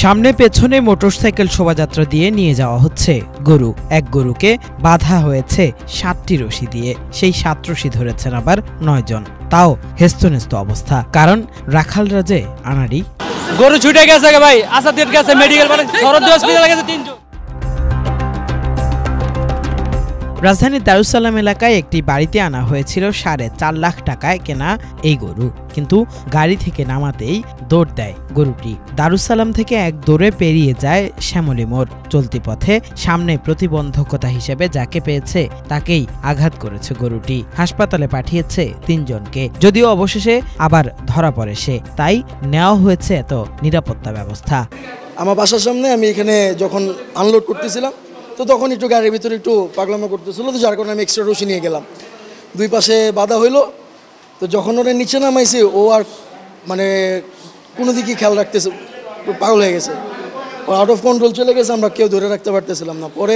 সামনে পেছনে মোটরসাইকেল শোভাযাত্রা দিয়ে নিয়ে যাওয়া হচ্ছে গরু। এক গরুকে বাঁধা হয়েছে ৭টি রশি দিয়ে। সেই ৭ রশি ধরেছেন আবার ৯ জন, তাও হেস্তনেস্ত অবস্থা। কারণ রাখালরাজে আনাড়ি গরু ছুটে গেছে ভাই, আসাদের গেছে মেডিকেল সরদ্দি হসপিটালে গেছে ৩ জন। রাজধানীর দারুসালাম এলাকায় একটি বাড়িতে আনা হয়েছিল ৪.৫ লাখ টাকায় কেনা এই গরু, কিন্তু গাড়ি থেকে নামাতেই দৌড় দেয় গরুটি। দারুসালাম থেকে এক দৌড়ে পেরিয়ে যায় শ্যামলী মোড়। চলতি পথে সামনে প্রতিবন্ধকতা হিসেবে যাকে পেয়েছে তাকেই আঘাত করেছে গরুটি। হাসপাতালে পাঠিয়েছে ৩ জনকে, যদিও অবশেষে আবার ধরা পড়ে সে। তাই নেওয়া হয়েছে এত নিরাপত্তা ব্যবস্থা। আমার বাসার সামনে আমি এখানে যখন আনলোড করতেছিলাম তো তখন একটু গাড়ির ভিতরে একটু পাগলামো করতেছিল, তো যার কারণে আমি এক্সট্রা রশি নিয়ে গেলাম। দুই পাশে বাধা হইলো, তো যখন ওরা নিচে নামাইছে ও আর মানে কোনো দিকেই খেয়াল রাখতেছে, পাগল হয়ে গেছে, ও আউট অফ কন্ট্রোল চলে গেছে। আমরা কেউ ধরে রাখতে পারতেছিলাম না। পরে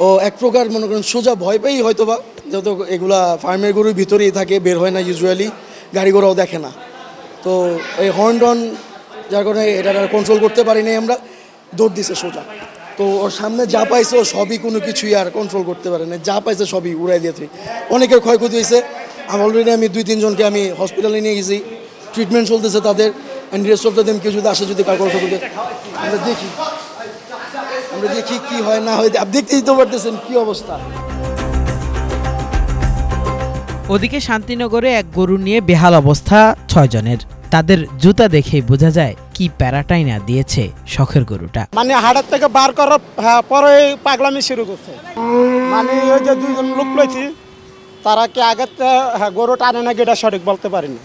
ও এক প্রকার মনে করেন সোজা ভয় পেয়েই হয়তো বা, যেহেতু এগুলা ফার্মের গরুর ভিতরেই থাকে, বের হয় না ইউজুয়ালি, গাড়ি ঘোড়াও দেখে না, তো এই হর্ন টন যার কারণে এটা কন্ট্রোল করতে পারি নাই, আমরা দৌড় দিছে সোজা। তো ওর সামনে যা পাইছে ও সবই কোনো কিছুই আর কন্ট্রোল করতে পারে না, যা পাইছে সবই উড়াই দিয়েছে। অনেকের ক্ষয়ক্ষতি হয়েছে। অলরেডি আমি 2-3 জনকে আমি হসপিটালে নিয়ে গেছি, ট্রিটমেন্ট চলতেছে তাদের। অ্যান্ড রেস্ট অফ দ্য কেউ যদি আসে, যদি কার করতে আমরা দেখি কি হয় না হয়, আপনি দেখতেই তো পারতেছেন কি অবস্থা। ওদিকে শান্তিনগরে এক গরু নিয়ে বেহাল অবস্থা 6 জনের। তাদের জুতা দেখেই বোঝা যায় কি প্যারাটাই না দিয়েছে শখের গরুটা। মানে হাড়ের থেকে বার করার পরে পাগলামি শুরু করছে। মানে ওই যে 2 জন লোক লইছি, তারা কি আগে গরু টানে নাকি এটা সঠিক বলতে পারিনি।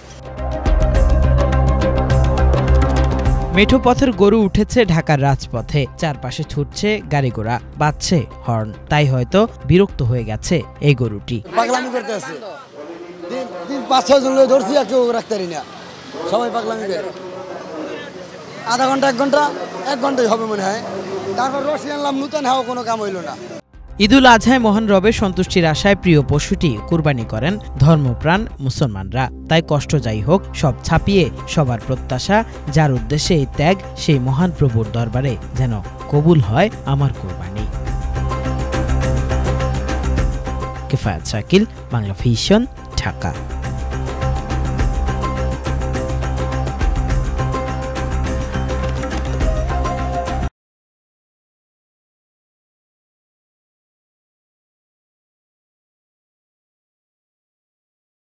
মেঠো পথের গরু উঠেছে ঢাকার রাজপথে, চারপাশে ছুটছে গাড়ি ঘোড়া, বাজছে হর্ন। তাই হয়তো বিরক্ত হয়ে গেছে এই গরুটি। পাগলামি করতে আছে, 5-6 জন ধরছি, আর কেউ রাখতে পারি না, সবাই পাগলামি করে। আধা ঘন্টা 1 ঘন্টাই হবে মনে হয়। তারপর রশি আনলাম নতুন, হাও কোনো কাম হইল না। ঈদুল আজহায় মহান রবের সন্তুষ্টির আশায় প্রিয় পশুটি কুরবানি করেন ধর্মপ্রাণ মুসলমানরা। তাই কষ্ট যাই হোক, সব ছাপিয়ে সবার প্রত্যাশা, যার উদ্দেশ্যে এই ত্যাগ, সেই মহান প্রভুর দরবারে যেন কবুল হয় আমার কুরবানি। কিফায়াত শাকিল, বাংলা ভিশন, ঢাকা।